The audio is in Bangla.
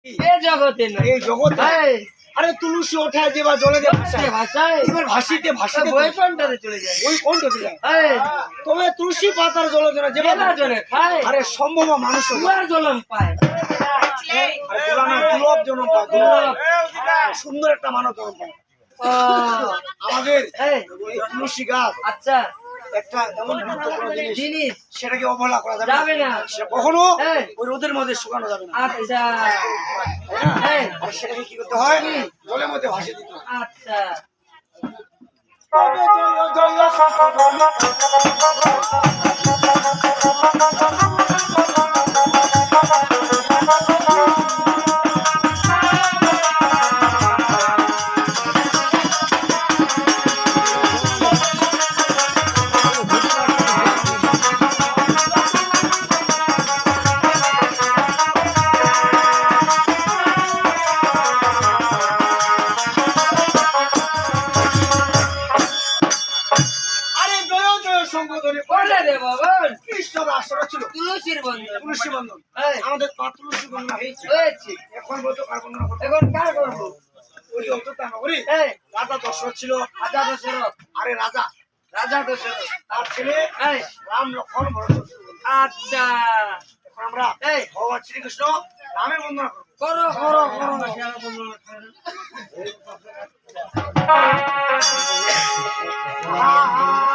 এই জগতে না, এই জগতে এই আরে তুলসী ওঠা যে বা জলে দিয়ে ভাসায় ভাষায় এবার ভাসিতে বই কোনটাতে চলে যায়, ওই কোন ঢুকে যায় এই তবে তুলসী পাতার জলে যেন যে জেলা জনে খায় আরে সম্ভব মানুষ দুয়ার জলম পায়, দুর্লভ জনম পায় দুর্লভ। সুন্দর একটা মানব জনম পায় ও, আমাদের এই এই তুলসী গাছ আচ্ছা একটা এমন গুরুত্বপূর্ণ জিনিস জিনিস সেটাকে অবহেলা করা যাবে যাবে না, সে কখনো এই ওই রোদের মধ্যে শুকানো যাবে না আচ্ছা তাই এই না? আর সেটাকে কি করতে হয় জলের মধ্যে ভাসিয়ে দিতে হয় আচ্ছা আরে জয় জয় সংবোধনে বলে দে বাবন কৃষ্ণ রাষ্ট্র ছিল তুলসীর বন্ধন, তুলসী বন্ধন এই আমাদের পা তুলসী বন্ধন হয়েছে হয়েছে, এখন বলতো কার বন্ধন করতে এখন কার করবো, ওই যে অযোধ্যা নগরী এই রাজা দশরথ ছিল রাজা দশরথ, আরে রাজা রাজা দশরথ, তার ছেলে এই রাম লক্ষণ ভরত আচ্ছা এখন আমরা এই ভগবান শ্রীকৃষ্ণ রামের বন্দনা করবো করো করো করো আহা